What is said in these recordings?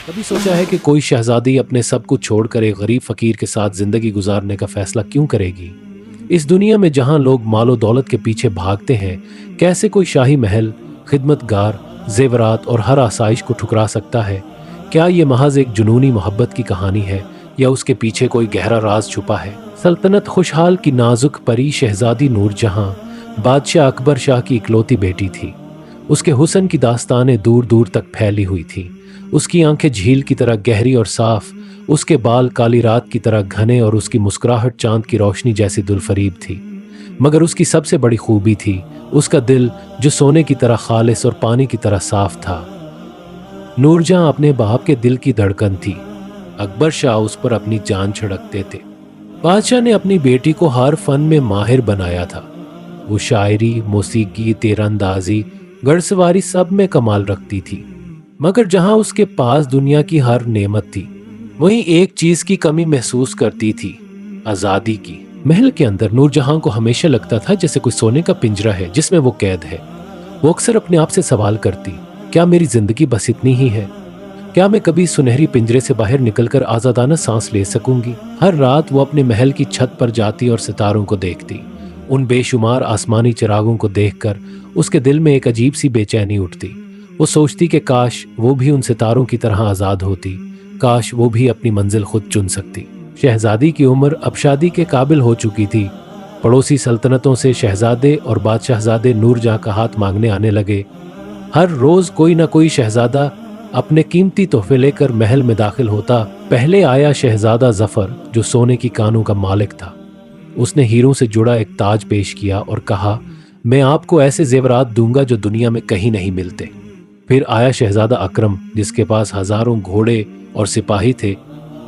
कभी सोचा है कि कोई शहजादी अपने सब कुछ छोड़कर एक गरीब फकीर के साथ जिंदगी गुजारने का फैसला क्यों करेगी? इस दुनिया में जहां लोग मालो दौलत के पीछे भागते हैं, कैसे कोई शाही महल, खिदमतगार, जेवरात और हर आसाइश को ठुकरा सकता है? क्या ये महज एक जुनूनी मोहब्बत की कहानी है या उसके पीछे कोई गहरा राज छुपा है? सल्तनत खुशहाल की नाजुक परी शहजादी नूरजहां बादशाह अकबर शाह की इकलौती बेटी थी। उसके हुस्न की दास्तानें दूर दूर तक फैली हुई थी। उसकी आंखें झील की तरह गहरी और साफ, उसके बाल काली रात की तरह घने और उसकी मुस्कुराहट चांद की रोशनी जैसी दुलफरीब थी। मगर उसकी सबसे बड़ी खूबी थी उसका दिल, जो सोने की तरह खालिस और पानी की तरह साफ था। नूरजहां अपने बाप के दिल की धड़कन थी। अकबर शाह उस पर अपनी जान छिड़कते थे। बादशाह ने अपनी बेटी को हर फन में माहिर बनाया था। वो शायरी, मौसीकी, तीरंदाजी, घड़सवारी सब में कमाल रखती थी। मगर जहां उसके पास दुनिया की हर नेमत थी, वहीं एक चीज की कमी महसूस करती थी, आजादी की। महल के अंदर नूरजहां को हमेशा लगता था जैसे कोई सोने का पिंजरा है जिसमें वो कैद है। वो अक्सर अपने आप से सवाल करती, क्या मेरी जिंदगी बस इतनी ही है? क्या मैं कभी सुनहरी पिंजरे से बाहर निकलकर आजादाना सांस ले सकूंगी? हर रात वो अपने महल की छत पर जाती और सितारों को देखती। उन बेशुमार आसमानी चिरागों को देखकर उसके दिल में एक अजीब सी बेचैनी उठती। वो सोचती कि काश वो भी उन सितारों की तरह आजाद होती, काश वो भी अपनी मंजिल खुद चुन सकती। शहजादी की उम्र अब शादी के काबिल हो चुकी थी। पड़ोसी सल्तनतों से शहजादे और बादशाहजादे नूरजहां का हाथ मांगने आने लगे। हर रोज कोई ना कोई शहजादा अपने कीमती तोहफे लेकर महल में दाखिल होता। पहले आया शहजादा जफर, जो सोने की कानों का मालिक था। उसने हीरों से जुड़ा एक ताज पेश किया और कहा, मैं आपको ऐसे जेवरात दूंगा जो दुनिया में कहीं नहीं मिलते। फिर आया शहजादा अकरम, जिसके पास हजारों घोड़े और सिपाही थे।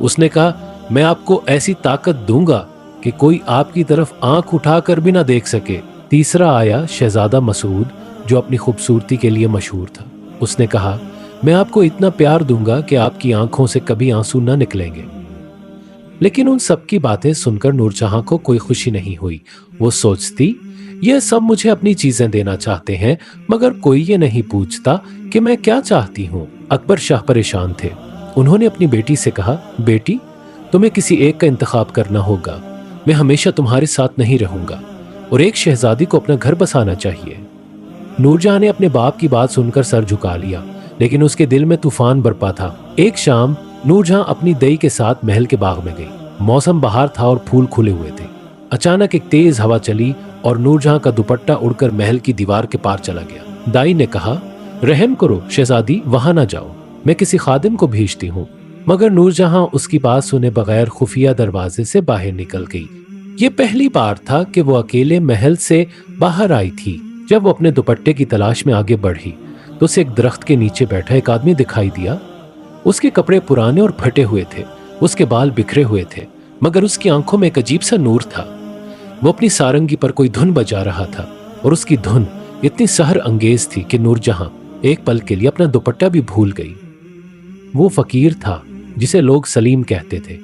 उसने कहा, मैं आपको ऐसी ताकत दूंगा कि कोई आपकी तरफ आंख उठाकर भी ना देख सके। तीसरा आया शहजादा मसूद, जो अपनी खूबसूरती के लिए मशहूर था। उसने कहा, मैं आपको इतना प्यार दूंगा कि आपकी आंखों से कभी आंसू न निकलेंगे। लेकिन उन सब की बातें सुनकर नूरजहां को कोई खुशी नहीं हुई। वो सोचती, ये सब मुझे अपनी चीजें देना चाहते हैं, मगर कोई ये नहीं पूछता कि मैं क्या चाहती हूँ। अकबर शाह परेशान थे। उन्होंने अपनी बेटी से कहा, बेटी, तुम्हें किसी एक का इंतखाब करना होगा। मैं हमेशा तुम्हारे साथ नहीं रहूंगा और एक शहजादी को अपना घर बसाना चाहिए। नूरजहां ने अपने बाप की बात सुनकर सर झुका लिया, लेकिन उसके दिल में तूफान बरपा था। एक शाम नूरजहां अपनी दई के साथ महल के बाग में गई। मौसम बहार था और फूल खुले हुए थे। अचानक एक तेज हवा चली और नूरजहां का दुपट्टा उड़कर महल की दीवार के पार चला गया। दाई ने कहा, रहम करो शहजादी, वहां ना जाओ, मैं किसी खादिम को भेजती हूँ। मगर नूरजहां उसकी बात सुने बगैर खुफिया दरवाजे से बाहर निकल गई। ये पहली बार था कि वो अकेले महल से बाहर आई थी। जब वो अपने दुपट्टे की तलाश में आगे बढ़ी तो उसे एक दरख्त के नीचे बैठा एक आदमी दिखाई दिया। उसके कपड़े पुराने और फटे हुए थे, उसके बाल बिखरे हुए थे, मगर उसकी आंखों में एक अजीब सा नूर था। वो अपनी सारंगी पर कोई धुन बजा रहा था और उसकी धुन इतनी सहर अंगेज थी कि नूरजहां एक पल के लिए अपना दुपट्टा भी भूल गई। वो फकीर था जिसे लोग सलीम कहते थे।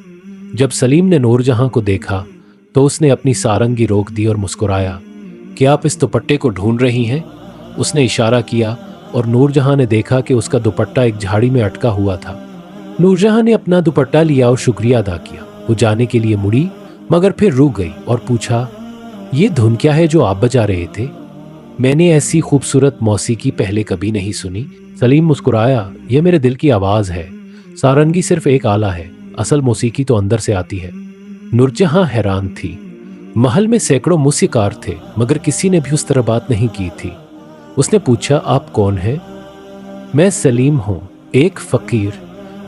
जब सलीम ने नूरजहां को देखा तो उसने अपनी सारंगी रोक दी और मुस्कुराया, क्या आप इस दुपट्टे को ढूंढ रही हैं? उसने इशारा किया और नूरजहां ने देखा कि उसका दुपट्टा एक झाड़ी में अटका हुआ था। नूरजहां ने अपना दुपट्टा लिया और शुक्रिया अदा किया। वो जाने के लिए मुड़ी, मगर फिर रुक गई और पूछा, ये धुन क्या है जो आप बजा रहे थे? मैंने ऐसी खूबसूरत मौसीकी पहले कभी नहीं सुनी। सलीम मुस्कुराया, यह मेरे दिल की आवाज है। सारंगी सिर्फ एक आला है, असल मौसीकी तो अंदर से आती है। नूरजहां हैरान थी। महल में सैकड़ों मूसीकार थे, मगर किसी ने भी उस तरह बात नहीं की थी। उसने पूछा, आप कौन हैं? मैं सलीम हूं, एक फकीर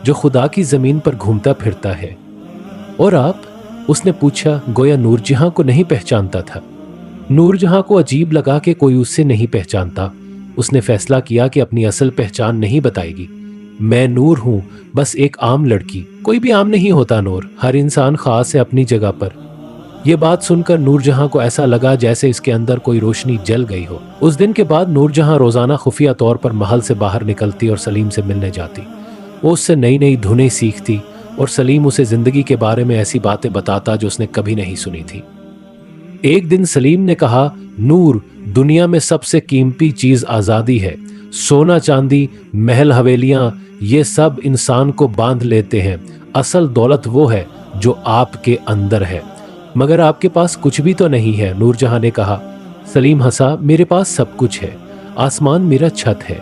जो खुदा की जमीन पर घूमता फिरता है। और आप? उसने पूछा, गोया नूरजहां को नहीं पहचानता था। नूरजहां को अजीब लगा कि कोई उससे नहीं पहचानता। उसने फैसला किया कि अपनी असल पहचान नहीं बताएगी। मैं नूर हूं, बस एक आम लड़की। कोई भी आम नहीं होता नूर, हर इंसान खास है अपनी जगह पर। यह बात सुनकर नूरजहां को ऐसा लगा जैसे इसके अंदर कोई रोशनी जल गई हो। उस दिन के बाद नूरजहां रोजाना खुफिया तौर पर महल से बाहर निकलती और सलीम से मिलने जाती। वो उससे नई नई धुनें सीखती और सलीम उसे जिंदगी के बारे में ऐसी बातें बताता जो उसने कभी नहीं सुनी थी। एक दिन सलीम ने कहा, नूर, दुनिया में सबसे कीमती चीज आजादी है। सोना चांदी, महल हवेलियां, ये सब इंसान को बांध लेते हैं। असल दौलत वो है जो आपके अंदर है। मगर आपके पास कुछ भी तो नहीं है, नूरजहां ने कहा। सलीम हंसा। मेरे पास सब कुछ है। आसमान मेरा छत है,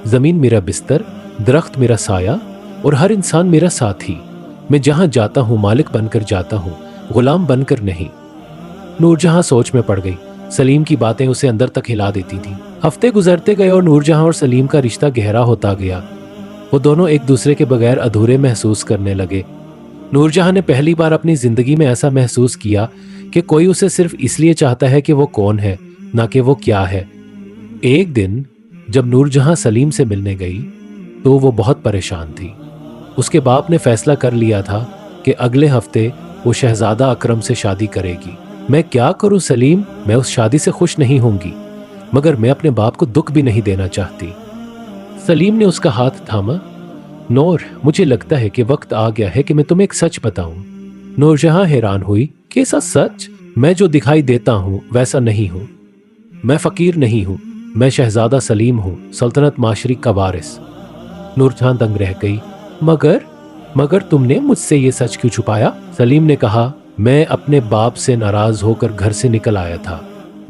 जमीन मेरा बिस्तर, दरख्त मेरा साया और हर इंसान मेरा साथी। मैं जहां जाता हूं मालिक बनकर जाता हूं, गुलाम बनकर नहीं। नूरजहां सोच में पड़ गई। सलीम की बातें उसे अंदर तक हिला देती थी। हफ्ते गुजरते गए और नूरजहां और सलीम का रिश्ता गहरा होता गया। वो दोनों एक दूसरे के बगैर अधूरे महसूस करने लगे। नूरजहां ने पहली बार अपनी जिंदगी में ऐसा महसूस किया कि कोई उसे सिर्फ इसलिए चाहता है कि वो कौन है, ना कि वो क्या है। एक दिन जब नूरजहां सलीम से मिलने गई तो वो बहुत परेशान थी। उसके बाप ने फैसला कर लिया था कि अगले हफ्ते वो शहजादा अकरम से शादी करेगी। मैं क्या करूं सलीम, मैं उस शादी से खुश नहीं होंगी, मगर मैं अपने बाप को दुख भी नहीं देना चाहती। सलीम ने उसका हाथ थामा। नूर, मुझे लगता है कि वक्त आ गया है कि मैं तुम्हें एक सच बताऊं। नूरजहां हैरान हुई। कैसा सच? मैं जो दिखाई देता हूं वैसा नहीं हूं। मैं फकीर नहीं हूं, मैं शहजादा सलीम हूं, सल्तनत माशरिक का वारिस। नूरजहां दंग रह गई। मगर तुमने मुझसे ये सच क्यों छुपाया? सलीम ने कहा, मैं अपने बाप से नाराज होकर घर से निकल आया था।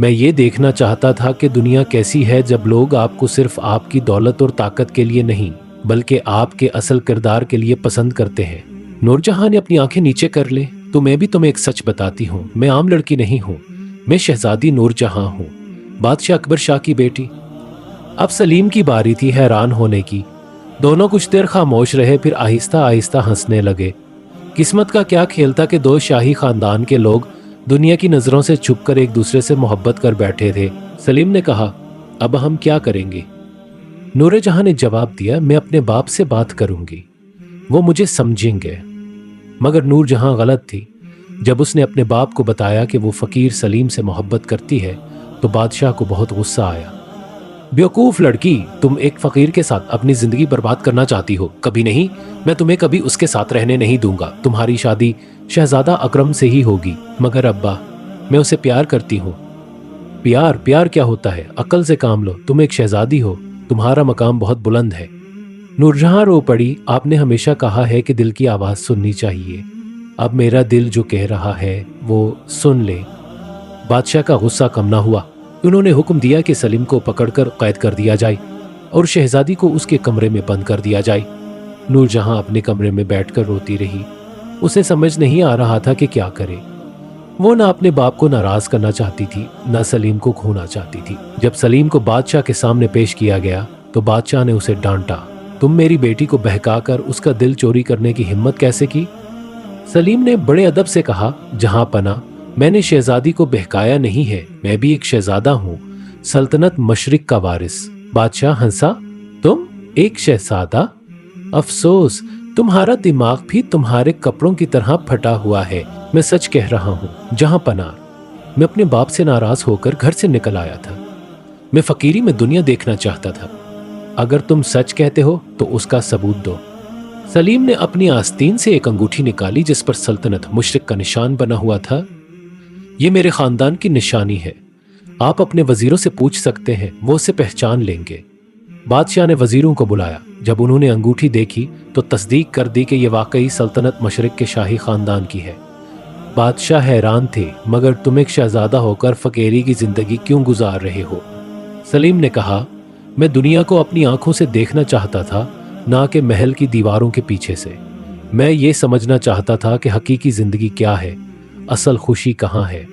मैं ये देखना चाहता था कि दुनिया कैसी है जब लोग आपको सिर्फ आपकी दौलत और ताकत के लिए नहीं बल्कि आपके असल किरदार के लिए पसंद करते हैं। नूरजहां ने अपनी आंखें नीचे कर ली। तो मैं भी तुम्हें एक सच बताती हूँ, मैं आम लड़की नहीं हूँ, मैं शहजादी नूरजहां हूँ, बादशाह अकबर शाह की बेटी। अब सलीम की बारी थी हैरान होने की। दोनों कुछ देर खामोश रहे, फिर आहिस्ता आहिस्ता हंसने लगे। किस्मत का क्या खेल था कि दो शाही खानदान के लोग दुनिया की नजरों से छुपकर एक दूसरे से मोहब्बत कर बैठे थे। सलीम ने कहा, अब हम क्या करेंगे? नूरजहां ने जवाब दिया, मैं अपने बाप से बात करूंगी, वो मुझे समझेंगे। मगर नूरजहां गलत थी। जब उसने अपने बाप को बताया कि वो फकीर सलीम से मोहब्बत करती है तो बादशाह को बहुत गुस्सा आया। बेवकूफ लड़की, तुम एक फकीर के साथ अपनी जिंदगी बर्बाद करना चाहती हो। कभी नहीं, मैं तुम्हें कभी उसके साथ रहने नहीं दूंगा। तुम्हारी शादी शहजादा अकरम से ही होगी। मगर अब्बा, मैं उसे प्यार करती हूँ। प्यार क्या होता है? अकल से काम लो। तुम एक शहजादी हो, तुम्हारा मकाम बहुत बुलंद है। नूरजहां रो पड़ी। आपने हमेशा कहा है कि दिल की आवाज सुननी चाहिए। अब मेरा दिल जो कह रहा है वो सुन ले। बादशाह का गुस्सा कम ना हुआ। उन्होंने हुक्म दिया कि सलीम को पकड़कर कैद कर दिया जाए और शहजादी को उसके कमरे में बंद कर दिया जाए। नूरजहां अपने कमरे में बैठकर रोती रही। उसे समझ नहीं आ रहा था कि क्या करे। वो ना अपने बाप को नाराज करना चाहती थी, ना सलीम को खोना चाहती थी। जब सलीम को बादशाह के सामने पेश किया गया तो बादशाह ने उसे डांटा। तुम मेरी बेटी को बहकाकर उसका दिल चोरी करने की हिम्मत कैसे की? सलीम ने बड़े अदब से कहा, जहां पना, मैंने शहजादी को बहकाया नहीं है, मैं भी एक शहजादा हूँ, सल्तनत मशरिक का वारिस। बादशाह हंसा। तुम एक शहजादा? अफसोस, तुम्हारा दिमाग भी तुम्हारे कपड़ों की तरह फटा हुआ है। मैं सच कह रहा हूँ जहां पना, मैं अपने बाप से नाराज होकर घर से निकल आया था। मैं फकीरी में दुनिया देखना चाहता था। अगर तुम सच कहते हो तो उसका सबूत दो। सलीम ने अपनी आस्तीन से एक अंगूठी निकाली जिस पर सल्तनत मुशरिक का निशान बना हुआ था। ये मेरे खानदान की निशानी है, आप अपने वजीरों से पूछ सकते हैं, वो उसे पहचान लेंगे। बादशाह ने वजीरों को बुलाया। जब उन्होंने अंगूठी देखी तो तस्दीक कर दी कि यह वाकई सल्तनत मशरिक के शाही खानदान की है। बादशाह हैरान थे, मगर तुम एक शहजादा होकर फकीरी की जिंदगी क्यों गुजार रहे हो? सलीम ने कहा, मैं दुनिया को अपनी आंखों से देखना चाहता था, ना कि महल की दीवारों के पीछे से। मैं ये समझना चाहता था कि हकीकी जिंदगी क्या है, असल खुशी कहाँ है।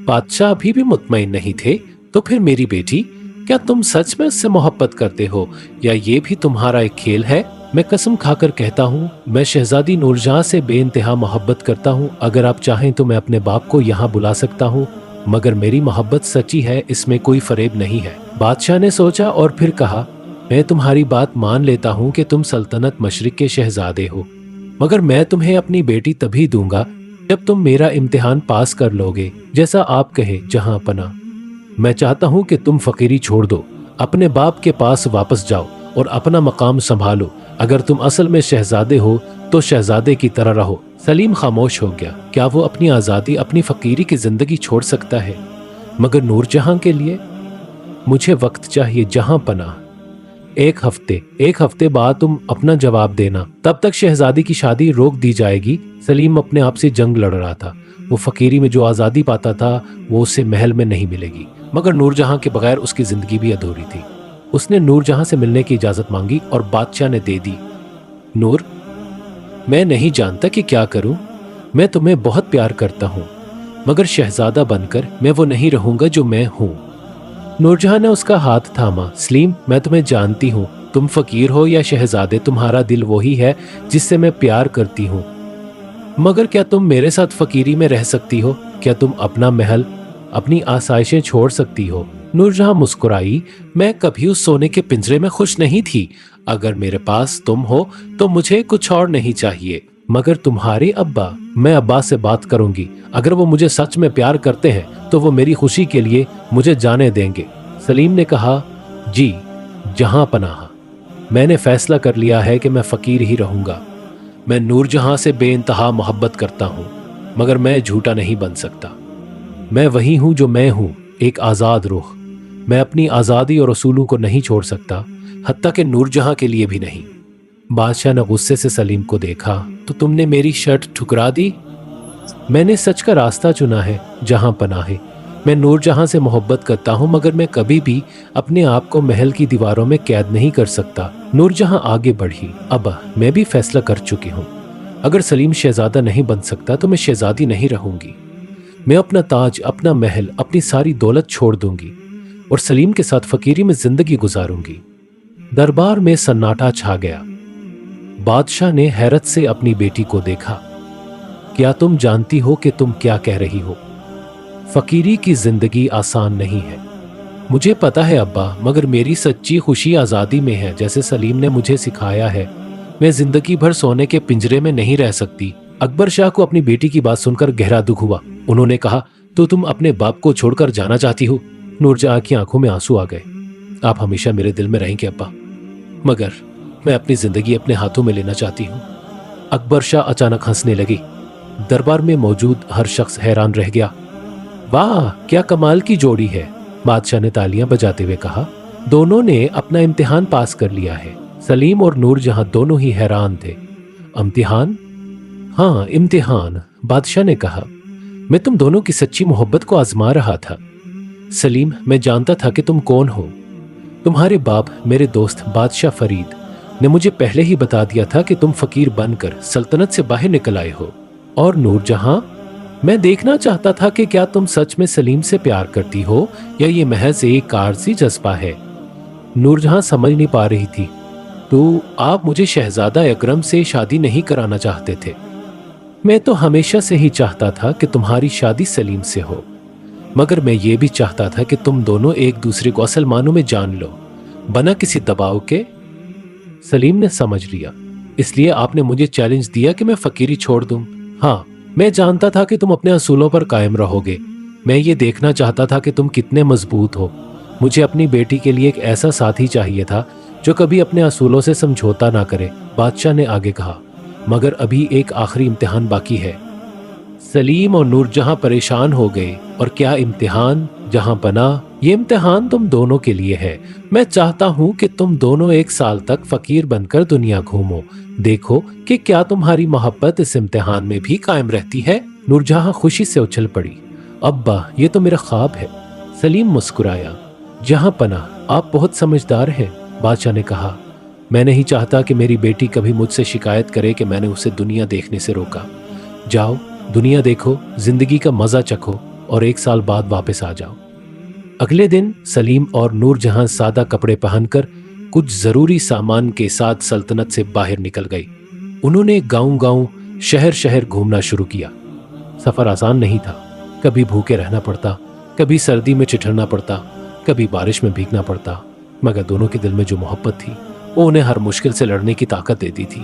बादशाह अभी भी मुतमईन नहीं थे। तो फिर मेरी बेटी, क्या तुम सच में उससे मोहब्बत करते हो या ये भी तुम्हारा एक खेल है? मैं कसम खाकर कहता हूँ, मैं शहजादी नूरजहां से बेइंतहा मोहब्बत करता हूँ। अगर आप चाहें तो मैं अपने बाप को यहाँ बुला सकता हूँ, मगर मेरी मोहब्बत सच्ची है, इसमें कोई फरेब नहीं है। बादशाह ने सोचा और फिर कहा, मैं तुम्हारी बात मान लेता हूँ कि तुम सल्तनत मशरिक के शहजादे हो, मगर मैं तुम्हें अपनी बेटी तभी दूंगा जब तुम मेरा इम्तिहान पास कर लोगे, जैसा आप कहे जहां पना। मैं चाहता हूं कि तुम फकीरी छोड़ दो, अपने बाप के पास वापस जाओ और अपना मकाम संभालो। अगर तुम असल में शहजादे हो तो शहजादे की तरह रहो। सलीम खामोश हो गया। क्या वो अपनी आज़ादी, अपनी फकीरी की जिंदगी छोड़ सकता है? मगर नूरजहां के लिए? मुझे वक्त चाहिए जहां पना, एक हफ्ते बाद तुम अपना जवाब देना, तब तक शहजादी की शादी रोक दी जाएगी। सलीम अपने आप से जंग लड़ रहा था। वो फकीरी में जो आज़ादी पाता था वो उसे महल में नहीं मिलेगी, मगर नूरजहां के बगैर उसकी जिंदगी भी अधूरी थी। उसने नूरजहां से मिलने की इजाज़त मांगी और बादशाह ने दे दी। नूर, मैं नहीं जानता कि क्या करूं। मैं तुम्हें बहुत प्यार करता हूं, मगर शहजादा बनकर मैं वो नहीं रहूंगा जो मैं हूं। नूरजहां ने उसका हाथ थामा। सलीम, मैं तुम्हें जानती हूं, तुम फकीर हो या शहजादे, तुम्हारा दिल वही है जिससे मैं प्यार करती हूं। मगर क्या तुम मेरे साथ फकीरी में रह सकती हो? क्या तुम अपना महल, अपनी आसाइशें छोड़ सकती हो? नूरजहां मुस्कुराई। मैं कभी उस सोने के पिंजरे में खुश नहीं थी। अगर मेरे पास तुम हो तो मुझे कुछ और नहीं चाहिए। मगर तुम्हारे अब्बा, मैं अब्बा से बात करूंगी। अगर वो मुझे सच में प्यार करते हैं तो वो मेरी खुशी के लिए मुझे जाने देंगे। सलीम ने कहा, जी जहां पनाह, मैंने फैसला कर लिया है कि मैं फकीर ही रहूंगा। मैं नूरजहां से बेइंतहा मोहब्बत करता हूं, मगर मैं झूठा नहीं बन सकता। मैं वही हूं जो मैं हूं, एक आज़ाद रूह। मैं अपनी आज़ादी और असूलों को नहीं छोड़ सकता, हत्ता कि नूरजहां के लिए भी नहीं। बादशाह ने गुस्से से सलीम को देखा। तो तुमने मेरी शर्त ठुकरा दी? मैंने सच का रास्ता चुना है, जहां पनाहे। मैं नूरजहां से मोहब्बत करता हूं, मगर मैं कभी भी अपने आप को महल की दीवारों में कैद नहीं कर सकता। नूरजहां आगे बढ़ी। अब मैं भी फैसला कर चुकी हूं। अगर सलीम शहजादा नहीं बन सकता तो मैं शहजादी नहीं रहूंगी। मैं अपना ताज, अपना महल, अपनी सारी दौलत छोड़ दूंगी और सलीम के साथ फकीरी में जिंदगी गुजारूंगी। दरबार में सन्नाटा छा गया। बादशाह ने हैरत से अपनी बेटी को देखा। क्या तुम जानती हो कि तुम क्या कह रही हो? फकीरी की जिंदगी आसान नहीं है। मुझे पता है अब्बा, मगर मेरी सच्ची खुशी आज़ादी में है, जैसे सलीम ने मुझे सिखाया है। मैं जिंदगी भर सोने के पिंजरे में नहीं रह सकती। अकबर शाह को अपनी बेटी की बात सुनकर गहरा दुख हुआ। उन्होंने कहा, तो तुम अपने बाप को छोड़कर जाना चाहती हो? नूरजहां की आंखों में आंसू आ गए। आप हमेशा मेरे दिल में रहेंगे अब्बा, मगर मैं अपनी जिंदगी अपने हाथों में लेना चाहती हूँ। अकबर शाह अचानक हंसने लगी। दरबार में मौजूद हर शख्स हैरान रह गया। वाह, क्या कमाल की जोड़ी है, बादशाह ने तालियां बजाते हुए कहा। दोनों ने अपना इम्तिहान पास कर लिया है। सलीम और नूरजहां दोनों ही हैरान थे। इम्तिहान? हाँ, इम्तिहान, बादशाह ने कहा। मैं तुम दोनों की सच्ची मोहब्बत को आजमा रहा था। सलीम, मैं जानता था कि तुम कौन हो। तुम्हारे बाप, मेरे दोस्त बादशाह फरीद, ने मुझे पहले ही बता दिया था कि तुम फकीर बनकर सल्तनत से बाहर निकल आए हो। और नूरजहां, मैं देखना चाहता था कि क्या तुम सच में सलीम से प्यार करती हो या ये महज एक आरज़ी जज्बा है। नूरजहां समझ नहीं पा रही थी। तो आप मुझे शहजादा अकरम से शादी नहीं कराना चाहते थे? मैं तो हमेशा से ही चाहता था कि तुम्हारी शादी सलीम से हो, मगर मैं ये भी चाहता था कि तुम दोनों एक दूसरे को असल मानों में जान लो, बना किसी दबाव के। सलीम ने समझ लिया, इसलिए आपने मुझे चैलेंज दिया कि मैं फकीरी छोड़ दूं। हाँ, मैं जानता था कि तुम अपने असूलों पर कायम रहोगे। मैं ये देखना चाहता था कि तुम कितने मजबूत हो। मुझे अपनी बेटी के लिए एक ऐसा साथी चाहिए था जो कभी अपने असूलों से समझौता ना करे। बादशाह ने आगे कहा, मगर अभी एक आखिरी इम्तिहान बाकी है। सलीम और नूरजहां परेशान हो गए। और क्या इम्तिहान? जहां पनाह, ये इम्तिहान तुम दोनों के लिए है। मैं चाहता हूं कि तुम दोनों 1 साल तक फकीर बनकर दुनिया घूमो। देखो कि क्या तुम्हारी मोहब्बत इस इम्तिहान में भी कायम रहती है। नूरजहां खुशी से उछल पड़ी। अब्बा, ये तो मेरा ख्वाब है। सलीम मुस्कुराया। जहां पनाह, आप बहुत समझदार हैं, बादशाह ने कहा। मैं नहीं चाहता कि मेरी बेटी कभी मुझसे शिकायत करे कि मैंने उसे दुनिया देखने से रोका। जाओ, दुनिया देखो, जिंदगी का मजा चखो और 1 साल बाद वापस आ जाओ। अगले दिन सलीम और नूरजहां सादा कपड़े पहनकर कुछ जरूरी सामान के साथ सल्तनत से बाहर निकल गई। उन्होंने गांव-गांव, शहर-शहर घूमना शुरू किया। सफर आसान नहीं था। कभी भूखे रहना पड़ता, कभी सर्दी में ठिठुरना पड़ता, कभी बारिश में भीगना पड़ता, मगर दोनों के दिल में जो मोहब्बत थी वो उन्हें हर मुश्किल से लड़ने की ताकत देती थी।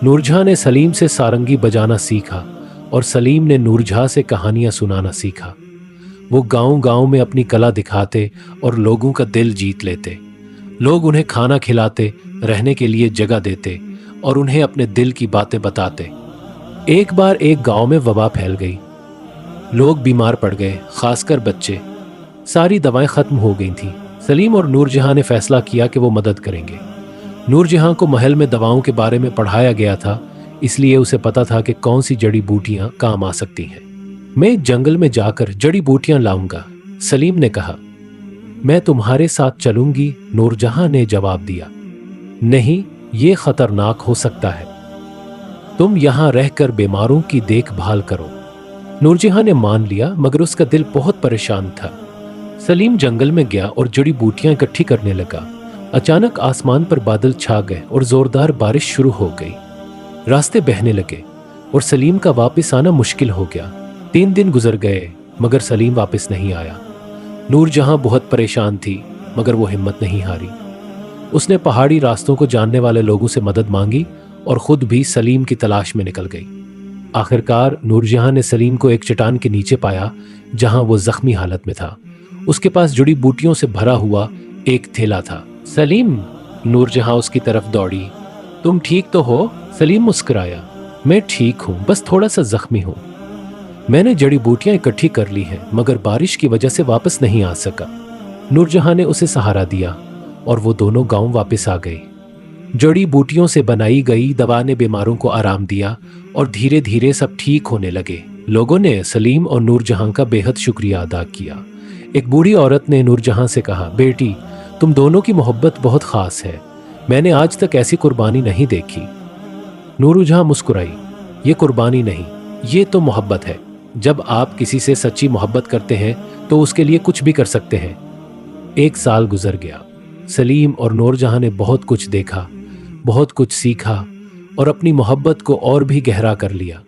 नूरजहां ने सलीम से सारंगी बजाना सीखा और सलीम ने नूरजहां से कहानियां सुनाना सीखा। वो गांव-गांव में अपनी कला दिखाते और लोगों का दिल जीत लेते। लोग उन्हें खाना खिलाते, रहने के लिए जगह देते और उन्हें अपने दिल की बातें बताते। एक बार एक गांव में वबा फैल गई। लोग बीमार पड़ गए, खासकर बच्चे। सारी दवाएं खत्म हो गई थीं। सलीम और नूरजहां ने फैसला किया कि वो मदद करेंगे। नूरजहां को महल में दवाओं के बारे में पढ़ाया गया था, इसलिए उसे पता था कि कौन सी जड़ी बूटियां काम आ सकती हैं। मैं जंगल में जाकर जड़ी बूटियां लाऊंगा, सलीम ने कहा। मैं तुम्हारे साथ चलूंगी, नूरजहां ने जवाब दिया। नहीं, ये खतरनाक हो सकता है। तुम यहां रहकर बीमारों की देखभाल करो। नूरजहां ने मान लिया, मगर उसका दिल बहुत परेशान था। सलीम जंगल में गया और जड़ी बूटियां इकट्ठी करने लगा। अचानक आसमान पर बादल छा गए और जोरदार बारिश शुरू हो गई। रास्ते बहने लगे और सलीम का वापस आना मुश्किल हो गया। 3 दिन गुजर गए, मगर सलीम वापस नहीं आया। नूरजहां बहुत परेशान थी, मगर वो हिम्मत नहीं हारी। उसने पहाड़ी रास्तों को जानने वाले लोगों से मदद मांगी और खुद भी सलीम की तलाश में निकल गई। आखिरकार नूरजहां ने सलीम को एक चट्टान के नीचे पाया, जहां वो जख्मी हालत में था। उसके पास जुड़ी बूटियों से भरा हुआ एक थैला था। सलीम, नूरजहां उसकी तरफ दौड़ी। तुम ठीक तो हो? सलीम मुस्कुराया। मैं ठीक हूं, बस थोड़ा सा जख्मी हूं। मैंने जड़ी बूटियां इकट्ठी कर ली हैं, मगर बारिश की वजह से वापस नहीं आ सका। नूरजहां ने उसे सहारा दिया और वो दोनों गांव वापस आ गए। जड़ी बूटियों से बनाई गई दवा ने बीमारों को आराम दिया और धीरे धीरे सब ठीक होने लगे। लोगों ने सलीम और नूरजहां का बेहद शुक्रिया अदा किया। एक बूढ़ी औरत ने नूरजहां से कहा, बेटी, तुम दोनों की मोहब्बत बहुत खास है। मैंने आज तक ऐसी कुर्बानी नहीं देखी। नूरजहां मुस्कुराई। ये कुर्बानी नहीं, ये तो मोहब्बत है। जब आप किसी से सच्ची मोहब्बत करते हैं तो उसके लिए कुछ भी कर सकते हैं। 1 साल गुजर गया। सलीम और नूरजहां ने बहुत कुछ देखा, बहुत कुछ सीखा और अपनी मोहब्बत को और भी गहरा कर लिया।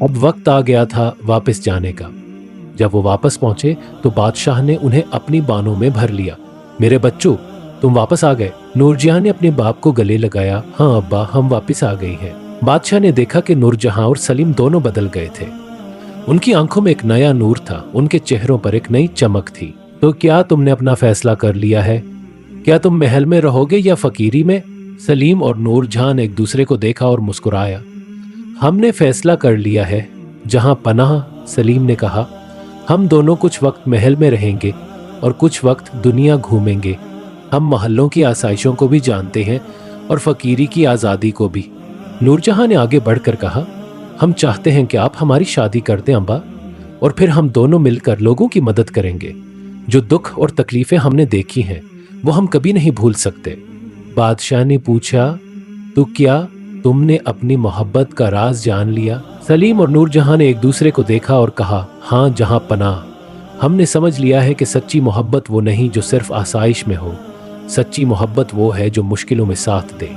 अब वक्त आ गया था वापस जाने का। जब वो वापस पहुंचे तो बादशाह ने उन्हें अपनी बानों में भर लिया। मेरे बच्चों, तुम वापस आ गए। नूरजहां ने अपने बाप को गले लगाया। हाँ अब्बा, हम वापस आ गए हैं। बादशाह ने देखा कि नूरजहां और सलीम दोनों बदल गए थे। उनकी आंखों में एक नया नूर था, उनके चेहरों पर एक नई चमक थी। तो क्या तुमने अपना फैसला कर लिया है? क्या तुम महल में रहोगे या फकीरी में? सलीम और नूरजहां ने एक दूसरे को देखा और मुस्कुराया। हमने फैसला कर लिया है, जहां पनाह, सलीम ने कहा। हम दोनों कुछ वक्त महल में रहेंगे और कुछ वक्त दुनिया घूमेंगे। हम मोहल्लों की आसाइशों को भी जानते हैं और फकीरी की आज़ादी को भी। नूरजहां ने आगे बढ़कर कहा, हम चाहते हैं कि आप हमारी शादी कर दें अब्बा, और फिर हम दोनों मिलकर लोगों की मदद करेंगे। जो दुख और तकलीफें हमने देखी हैं वो हम कभी नहीं भूल सकते। बादशाह ने पूछा, तो क्या तुमने अपनी मोहब्बत का राज जान लिया? सलीम और नूरजहां ने एक दूसरे को देखा और कहा, हाँ जहां पनाह, हमने समझ लिया है कि सच्ची मोहब्बत वो नहीं जो सिर्फ आसाइश में हो। सच्ची मोहब्बत वो है जो मुश्किलों में साथ दे।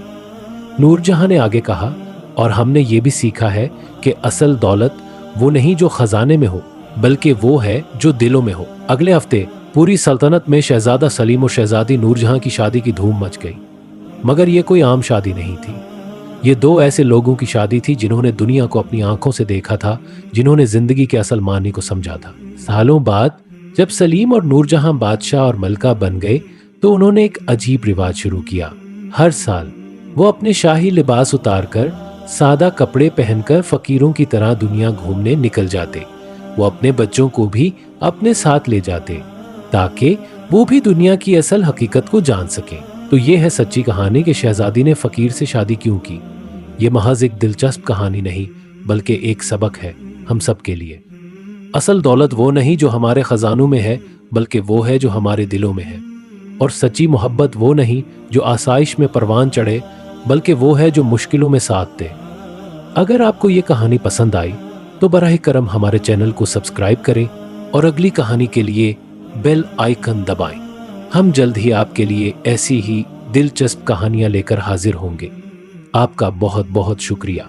नूरजहां ने आगे कहा, और हमने ये भी सीखा है कि असल दौलत वो नहीं जो खजाने में हो, बल्कि वो है जो दिलों में हो। अगले हफ्ते पूरी सल्तनत में शहजादा सलीम और शहजादी नूरजहां की शादी की धूम मच गई। मगर ये कोई आम शादी नहीं थी। ये 2 ऐसे लोगों की शादी थी जिन्होंने दुनिया को अपनी आंखों से देखा था, जिन्होंने जिंदगी के असल मानी को समझा था। सालों बाद जब सलीम और नूरजहां बादशाह और मलका बन गए तो उन्होंने एक अजीब रिवाज शुरू किया। हर साल वो अपने शाही लिबास उतारकर सादा कपड़े पहनकर फकीरों की तरह दुनिया घूमने निकल जाते। वो अपने बच्चों को भी अपने साथ ले जाते ताकि वो भी दुनिया की असल हकीकत को जान सकें। तो ये है सच्ची कहानी कि शहजादी ने फकीर से शादी क्यों की। ये महज एक दिलचस्प कहानी नहीं, बल्कि एक सबक है हम सब के लिए। असल दौलत वो नहीं जो हमारे खजानों में है, बल्कि वो है जो हमारे दिलों में है। और सच्ची मोहब्बत वो नहीं जो आसाइश में परवान चढ़े, बल्कि वो है जो मुश्किलों में साथ दे। अगर आपको ये कहानी पसंद आई तो बराह करम हमारे चैनल को सब्सक्राइब करें और अगली कहानी के लिए बेल आइकन दबाएं। हम जल्द ही आपके लिए ऐसी ही दिलचस्प कहानियां लेकर हाजिर होंगे। आपका बहुत बहुत शुक्रिया।